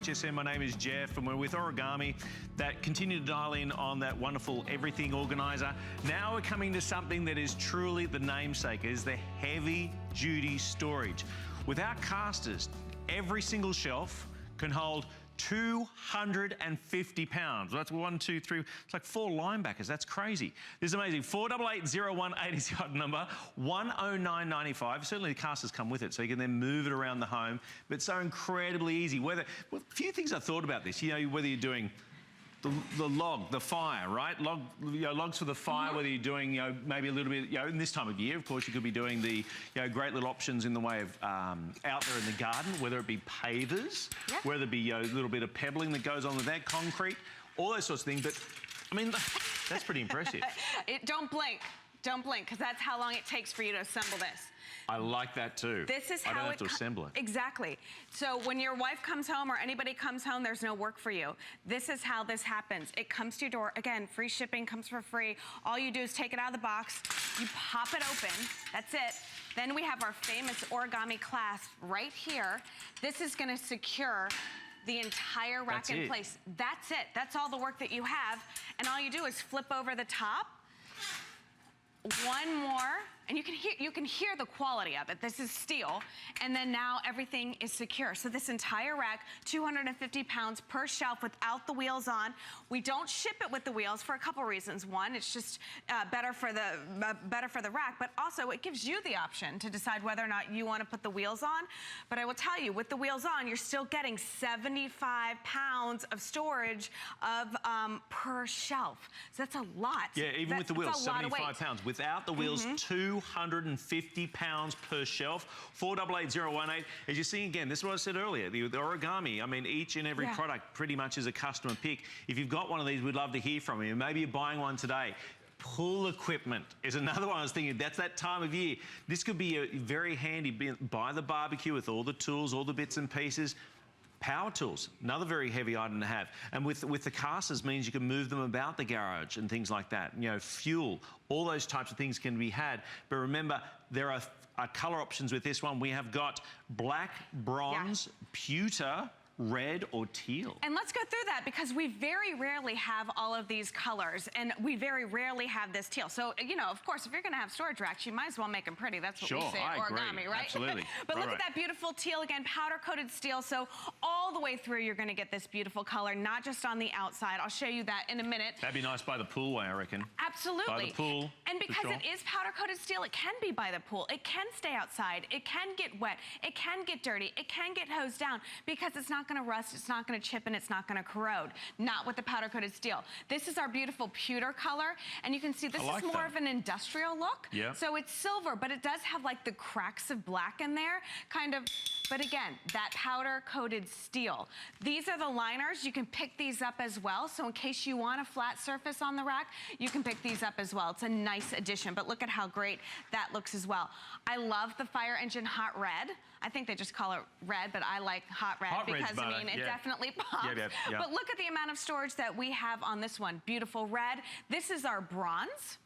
HSN, my name is Jeff, and we're with Origami that continue to dial in on that wonderful everything organizer. Now we're coming to something that is truly the namesake, is the heavy duty storage. With our casters, every single shelf can hold 250 pounds. Well, that's 1, 2, 3, it's like 4 linebackers. That's crazy. This is amazing. 488-018 is the item number. 109.95. Certainly the casters come with it, so you can then move it around the home. But it's so incredibly easy. Well, a few things I thought about this. You know, whether you're doing the log, the fire, right? Logs for the fire, whether you're doing, maybe a little bit, in this time of year, of course, you could be doing the, great little options in the way of out there in the garden, whether it be pavers, whether it be a little bit of pebbling that goes on with that, concrete, all those sorts of things. But, I mean, that's pretty impressive. Don't blink. Don't blink, because that's how long it takes for you to assemble this. I like that too. This is how I don't have to assemble it. Exactly. So when your wife comes home or anybody comes home, there's no work for you. This is how this happens. It comes to your door. Again, free shipping, comes for free. All you do is take it out of the box, you pop it open, that's it. Then we have our famous origami clasp right here. This is gonna secure the entire rack in place. That's it. That's all the work that you have. And all you do is flip over the top. One more, and you can hear the quality of it. This is steel, and then now everything is secure. So this entire rack, 250 pounds per shelf without the wheels on. We don't ship it with the wheels for a couple reasons. One, it's just better for the rack, but also it gives you the option to decide whether or not you want to put the wheels on. But I will tell you, with the wheels on, you're still getting 75 pounds of storage of per shelf. So that's a lot. Yeah, even with the wheels, 75 pounds. Without the wheels, 250 pounds per shelf. 488-018. As you see again, this is what I said earlier, the origami. I mean, each and every product pretty much is a customer pick. If you've got one of these, we'd love to hear from you. Maybe you're buying one today. Pool equipment is another one I was thinking. That's that time of year. This could be very handy by the barbecue with all the tools, all the bits and pieces. Power tools, another very heavy item to have. And with the casters means you can move them about the garage and things like that. Fuel, all those types of things can be had. But remember, there are color options with this one. We have got black, bronze, pewter, red or teal. And let's go through that, because we very rarely have all of these colors, and we very rarely have this teal. So, of course, if you're gonna have storage racks, you might as well make them pretty. That's what we say at Origami, right? Absolutely. But look at that beautiful teal, again, powder-coated steel. So all the way through, you're gonna get this beautiful color, not just on the outside. I'll show you that in a minute. That'd be nice by the pool, I reckon. Absolutely. By the pool. And because it is powder-coated steel, it can be by the pool. It can stay outside. It can get wet. It can get dirty. It can get hosed down, because it's not gonna rust. It's not going to chip, and it's not going to corrode. Not with the powder-coated steel. This is our beautiful pewter color, and you can see this is more of an industrial look. Yeah. So it's silver, but it does have like the cracks of black in there, kind of. But again, that powder-coated steel. These are the liners. You can pick these up as well. So in case you want a flat surface on the rack, you can pick these up as well. It's a nice addition, but look at how great that looks as well. I love the fire engine hot red. I think they just call it red, but I like hot red because, I mean, it definitely pops. But look at the amount of storage that we have on this one. Beautiful red. This is our bronze.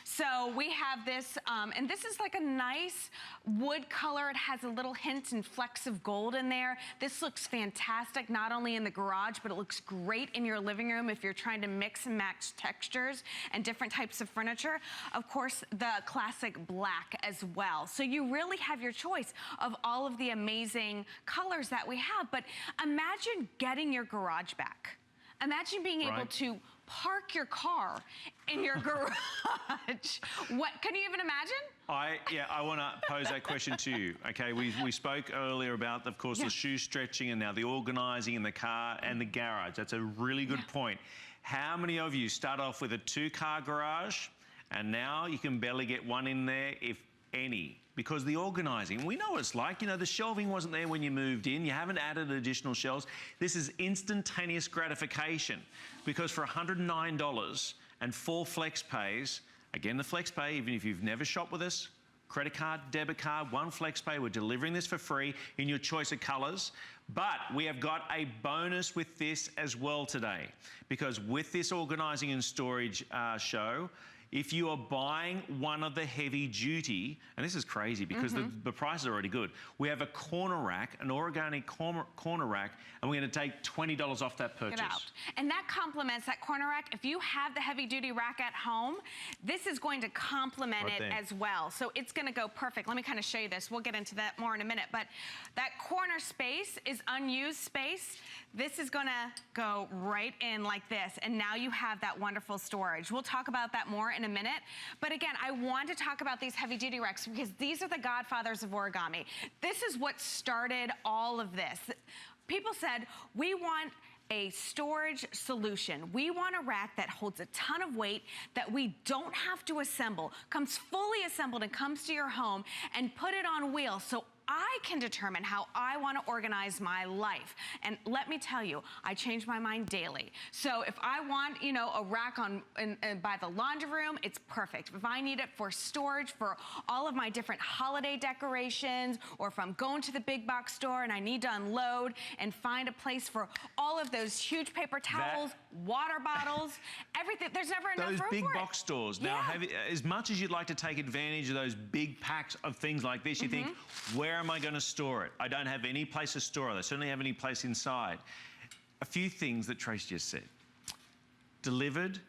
So we have this, and this is like a nice wood color. It has a little hint and flecks of gold in there. This looks fantastic, not only in the garage, but it looks great in your living room if you're trying to mix and match textures and different types of furniture. Of course, the classic black as well. So you really have your choice of all of the amazing colors that we have. But imagine getting your garage back. Imagine being able to park your car in your garage. What, can you even imagine? I want to pose that question to you. Okay, we spoke earlier about, of course, the shoe stretching and now the organizing in the car and the garage. That's a really good point. How many of you start off with a 2-car garage and now you can barely get one in there, if any? Because the organizing, we know what it's like. The shelving wasn't there when you moved in. You haven't added additional shelves. This is instantaneous gratification, because for $109 and 4 flex pays, again, the flex pay, even if you've never shopped with us, credit card, debit card, 1 flex pay, we're delivering this for free in your choice of colors. But we have got a bonus with this as well today, because with this organizing and storage show, if you are buying one of the heavy duty, and this is crazy because the price is already good, we have a corner rack, an Origami corner rack, and we're going to take $20 off that purchase. Get out. And that complements that corner rack. If you have the heavy duty rack at home, this is going to complement it as well. So it's going to go perfect. Let me kind of show you this. We'll get into that more in a minute. But that corner space is unused space. This is going to go right in like this. And now you have that wonderful storage. We'll talk about that more in a minute. But again, I want to talk about these heavy duty racks because these are the godfathers of origami. This is what started all of this. People said, we want a storage solution. We want a rack that holds a ton of weight that we don't have to assemble, comes fully assembled and comes to your home, and put it on wheels so I can determine how I want to organize my life. And let me tell you, I change my mind daily. So if I want, you know, a rack by the laundry room, it's perfect. If I need it for storage for all of my different holiday decorations, or if I'm going to the big box store and I need to unload and find a place for all of those huge paper towels, water bottles, everything, there's never enough room for it. Those big box stores. Now, as much as you'd like to take advantage of those big packs of things like this, you think, where am I going to store it? I don't have any place to store it. I certainly have any place inside. A few things that Trace just said. Delivered,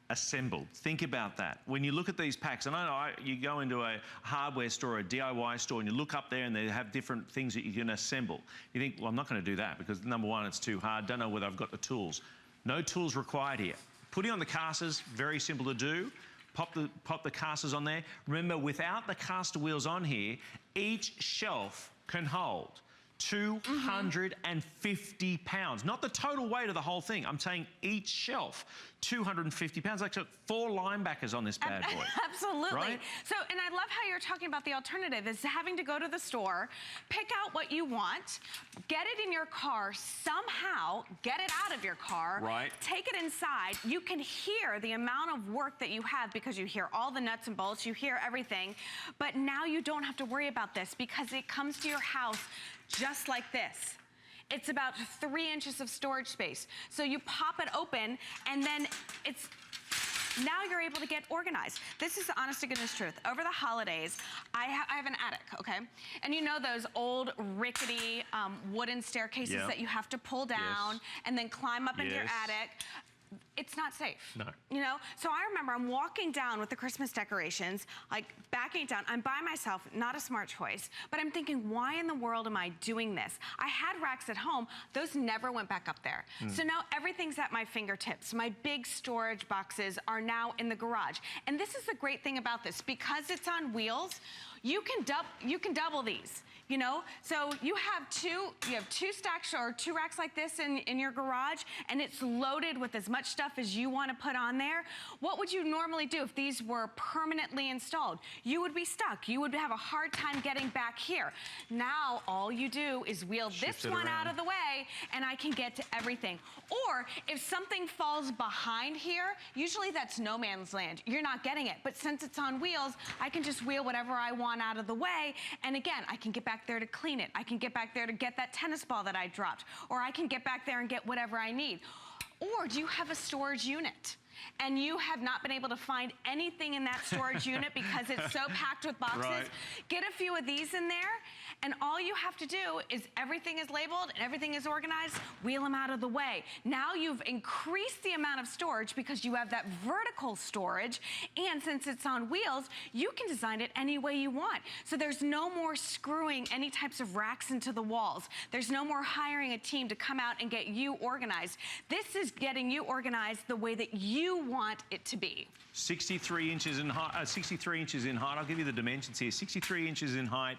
assembled. Think about that. When you look at these packs, and I know you go into a hardware store, a DIY store, and you look up there and they have different things that you can assemble. You think, well, I'm not going to do that because number one, it's too hard. Don't know whether I've got the tools. No tools required here. Putting on the casters, very simple to do. Pop the casters on there. Remember, without the caster wheels on here, each shelf can hold 250 pounds. Not the total weight of the whole thing. I'm saying each shelf, 250 pounds. Like 4 linebackers on this bad boy. Absolutely. Right? So, and I love how you're talking about the alternative is having to go to the store, pick out what you want, get it in your car somehow, get it out of your car, take it inside. You can hear the amount of work that you have because you hear all the nuts and bolts, you hear everything, but now you don't have to worry about this because it comes to your house just like this. It's about 3 inches of storage space. So you pop it open and then now you're able to get organized. This is the honest to goodness truth. Over the holidays, I have an attic, okay? And you know those old rickety wooden staircases that you have to pull down and then climb up into your attic? It's not safe. No. You know? So I remember I'm walking down with the Christmas decorations, like backing down. I'm by myself, not a smart choice, but I'm thinking, why in the world am I doing this? I had racks at home. Those never went back up there. So now everything's at my fingertips. My big storage boxes are now in the garage. And this is the great thing about this. Because it's on wheels, you can double these. You know, so you have two stacks or 2 racks like this in your garage, and it's loaded with as much stuff as you want to put on there. What would you normally do if these were permanently installed? You would be stuck. You would have a hard time getting back here. Now, all you do is wheel this one out of the way, and I can get to everything. Or if something falls behind here, usually that's no man's land. You're not getting it. But since it's on wheels, I can just wheel whatever I want out of the way, and again, I can get back there to clean it. I can get back there to get that tennis ball that I dropped. Or I can get back there and get whatever I need. Or do you have a storage unit? And you have not been able to find anything in that storage unit because it's so packed with boxes? Get a few of these in there, and all you have to do is everything is labeled and everything is organized, wheel them out of the way. Now you've increased the amount of storage because you have that vertical storage, and since it's on wheels, you can design it any way you want. So there's no more screwing any types of racks into the walls. There's no more hiring a team to come out and get you organized. This is getting you organized the way that you want it to be. 63 inches in height. 63 inches in height. I'll give you the dimensions here. 63 inches in height,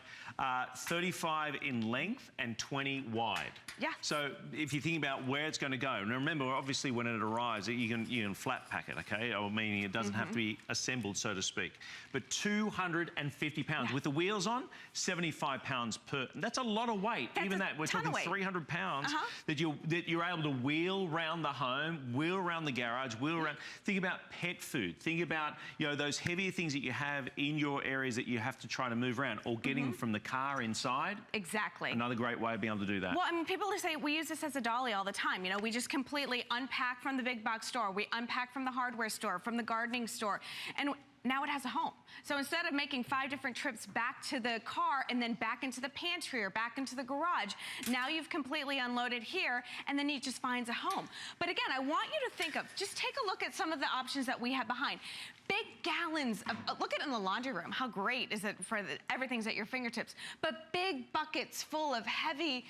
35 in length, and 20 wide. Yeah. So if you think about where it's going to go, and remember, obviously, when it arrives, you can flat pack it, okay? Or meaning it doesn't have to be assembled, so to speak. But 250 pounds with the wheels on, 75 pounds per. That's a lot of weight. Even that, we're talking 300 pounds that you're able to wheel around the home, wheel around the garage, wheel around. Think about pet food. Think about, you know, those heavier things that you have in your areas that you have to try to move around, or getting from the car inside. Exactly. Another great way of being able to do that. Well, I mean, people say we use this as a dolly all the time. You know, we just completely unpack from the big box store. We unpack from the hardware store, from the gardening store. And now it has a home. So instead of making 5 different trips back to the car and then back into the pantry or back into the garage, now you've completely unloaded here, and then it just finds a home. But again, I want you to think of, just take a look at some of the options that we have behind. Big gallons of, look at it in the laundry room. How great is it for everything's at your fingertips. But big buckets full of heavy,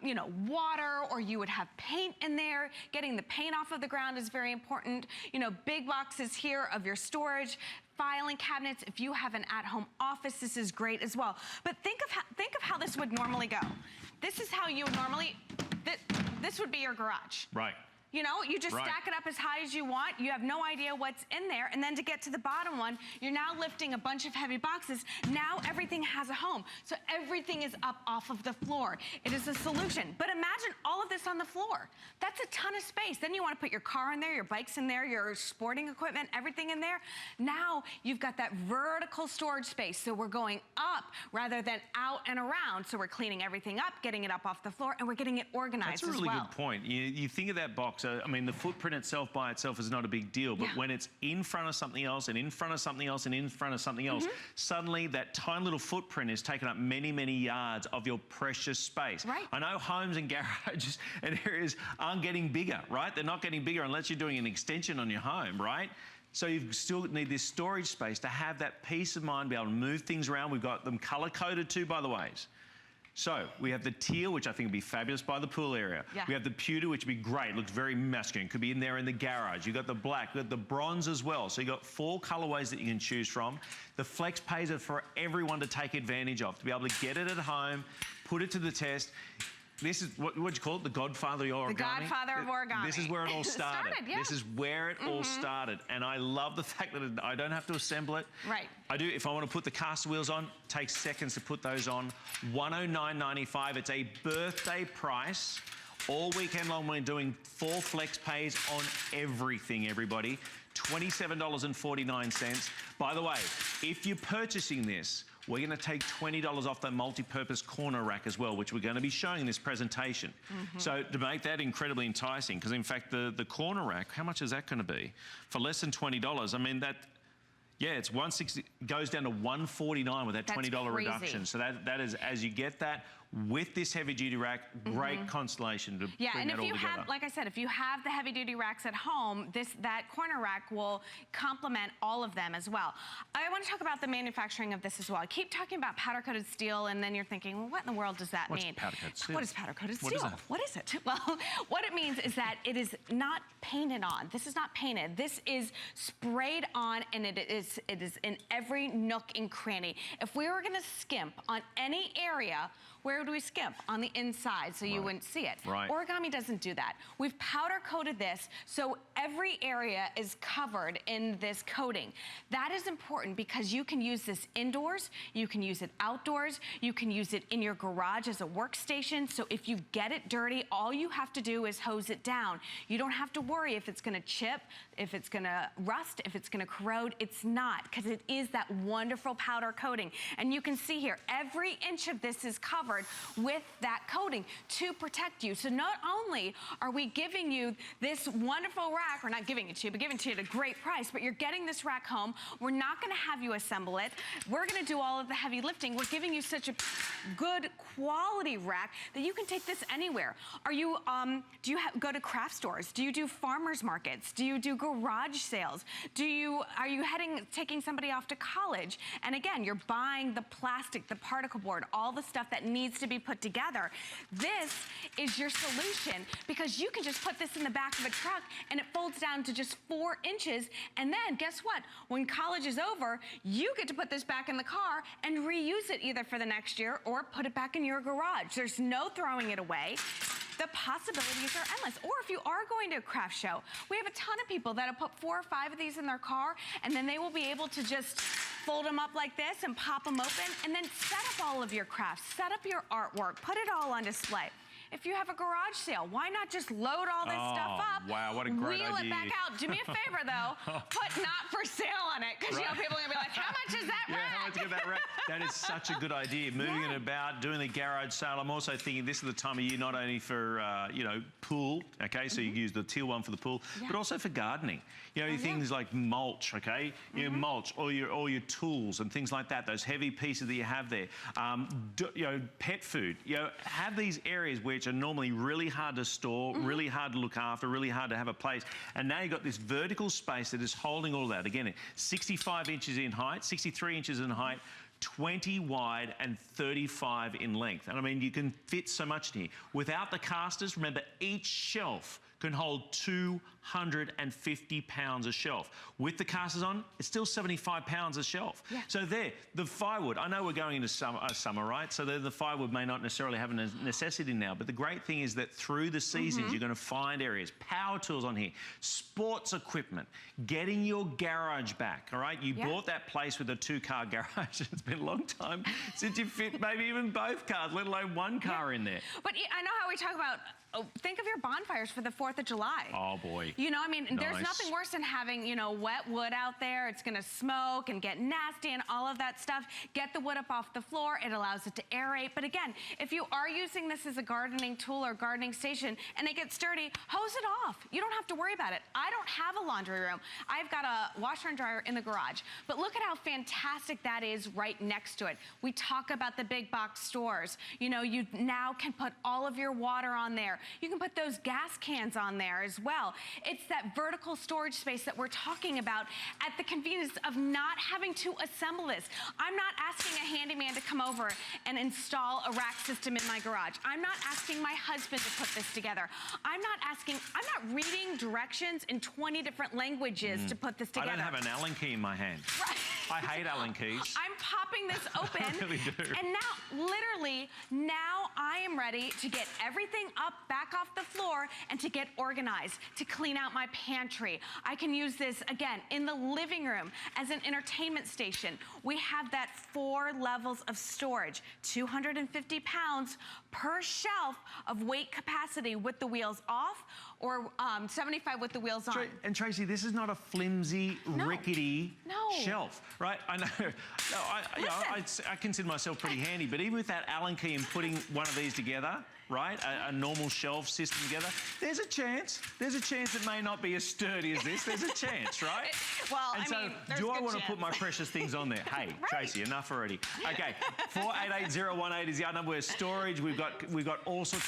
you know, water, or you would have paint in there. Getting the paint off of the ground is very important. You know, big boxes here of your storage, filing cabinets. If you have an at-home office, this is great as well. But think of how this would normally go. This is how you would normally, this would be your garage. Right. You know, you just stack it up as high as you want. You have no idea what's in there. And then to get to the bottom one, you're now lifting a bunch of heavy boxes. Now everything has a home. So everything is up off of the floor. It is a solution. But imagine all of this on the floor. That's a ton of space. Then you want to put your car in there, your bikes in there, your sporting equipment, everything in there. Now you've got that vertical storage space. So we're going up rather than out and around. So we're cleaning everything up, getting it up off the floor, and we're getting it organized as well. That's a really good point. You think of that box. I mean, the footprint itself by itself is not a big deal, but when it's in front of something else and in front of something else and in front of something else, suddenly that tiny little footprint is taking up many, many yards of your precious space. Right. I know homes and garages and areas aren't getting bigger, right? They're not getting bigger unless you're doing an extension on your home, right? So you still need this storage space to have that peace of mind, be able to move things around. We've got them color-coded too, by the way. So we have the teal, which I think would be fabulous by the pool area. Yeah. We have the pewter, which would be great. Looks very masculine. Could be in there in the garage. You've got the black. You've got the bronze as well. So you've got 4 colorways that you can choose from. The flex pays are for everyone to take advantage of, to be able to get it at home, put it to the test. This is, what do you call it? The godfather of origami? The godfather of origami. This is where it all started. This is where it all started. And I love the fact that I don't have to assemble it. Right. I do, if I want to put the caster wheels on, takes seconds to put those on. $109.95. It's a birthday price. All weekend long, we're doing 4 flex pays on everything, everybody. $27.49. By the way, if you're purchasing this, we're going to take $20 off the multi-purpose corner rack as well, which we're going to be showing in this presentation. So to make that incredibly enticing, because in fact the corner rack, how much is that going to be? For less than $20, I mean that, yeah, it's $160, goes down to $149 with that $20 reduction. So that is, as you get that with this heavy duty rack, great constellation to bring that all together. Yeah, and if you have, like I said, if you have the heavy duty racks at home, that corner rack will complement all of them as well. I want to talk about the manufacturing of this as well. I keep talking about powder coated steel, and then you're thinking, well, what in the world does that mean? Powder coated steel? What is powder coated steel? What is that? What is it? Well, what it means is that it is not painted on. This is not painted. This is sprayed on, and it is in every nook and cranny. If we were going to skimp on any area, where do we skimp? On the inside, so you wouldn't see it. Origami doesn't do that. We've powder coated this, so every area is covered in this coating. That is important because you can use this indoors, you can use it outdoors, you can use it in your garage as a workstation. So if you get it dirty, all you have to do is hose it down. You don't have to worry if it's gonna chip, if it's gonna rust, if it's gonna corrode. It's not, because it is that wonderful powder coating. And you can see here, every inch of this is covered with that coating to protect you. So not only are we giving you this wonderful rack, we're not giving it to you, but giving it to you at a great price, but you're getting this rack home. We're not gonna have you assemble it. We're gonna do all of the heavy lifting. We're giving you such a good quality rack that you can take this anywhere. Are you, do you go to craft stores? Do you do farmers markets? Do you do garage sales? Are you taking somebody off to college? And again, you're buying the plastic, the particle board, all the stuff that needs to be put together. This is your solution, because you can just put this in the back of a truck and it folds down to just 4 inches. And then guess what? When college is over, you get to put this back in the car and reuse it either for the next year or put it back in your garage. There's no throwing it away. The possibilities are endless. Or if you are going to a craft show, we have a ton of people that'll put 4 or 5 of these in their car, and then they will be able to just fold them up like this and pop them open, and then set up all of your crafts, set up your artwork, put it all on display. if you have a garage sale, why not just load all this stuff up? Wow, what a great Wheel idea. it back out. Do me a favor, though. Put not for sale on it, because you know people are going to be like, how much is that rack? How much is that rack? That is such a good idea. Moving it about, doing the garage sale. I'm also thinking this is the time of year not only for, you know, pool, okay, so you use the teal one for the pool, but also for gardening. You know, things like mulch, okay? You know, mulch, all your tools and things like that, those heavy pieces that you have there. You know, pet food. You know, have these areas which are normally really hard to store, really hard to look after, really hard to have a place. And now you've got this vertical space that is holding all that. Again, 65 inches in height, 63 inches in height, 20 wide and 35 in length. And I mean, you can fit so much in here. Without the casters, remember, each shelf can hold 250 pounds a shelf. With the casters on, it's still 75 pounds a shelf. So there, the firewood, I know we're going into summer, right? So the firewood may not necessarily have a necessity now, but the great thing is that through the seasons, you're gonna find areas, power tools on here, sports equipment, getting your garage back, all right? You bought that place with a 2-car garage. It's been a long time since you fit maybe even both cars, let alone one car in there. But I know how we talk about, think of your bonfires for the 4th of July. Oh, boy. You know, I mean, there's nothing worse than having, you know, wet wood out there. It's going to smoke and get nasty and all of that stuff. Get the wood up off the floor. It allows it to aerate. But again, if you are using this as a gardening tool or gardening station and it gets dirty, hose it off. You don't have to worry about it. I don't have a laundry room. I've got a washer and dryer in the garage. But look at how fantastic that is right next to it. We talk about the big box stores. You know, you now can put all of your water on there. You can put those gas cans on there as well. It's that vertical storage space that we're talking about at the convenience of not having to assemble this. I'm not asking a handyman to come over and install a rack system in my garage. I'm not asking my husband to put this together. I'm not reading directions in 20 different languages to put this together. I don't have an Allen key in my hand. Right. I hate Allen keys. I'm popping this open. I really do. And now, literally, now I am ready to get everything up, back off the floor, and to get organized, to clean out my pantry. I can use this, again, in the living room as an entertainment station. We have that 4 levels of storage, 250 pounds per shelf of weight capacity with the wheels off, or 75 with the wheels on. And Tracy, this is not a flimsy, rickety shelf, right? I know. I consider myself pretty handy, but even with that Allen key and putting one of these together, right, a normal shelf system together, there's a chance it may not be as sturdy as this. There's a chance, right? Well, and I mean, do I want to put my precious things on there? Hey, Tracy, enough already. Okay, 488018 is the other number. We're storage. We've got all sorts of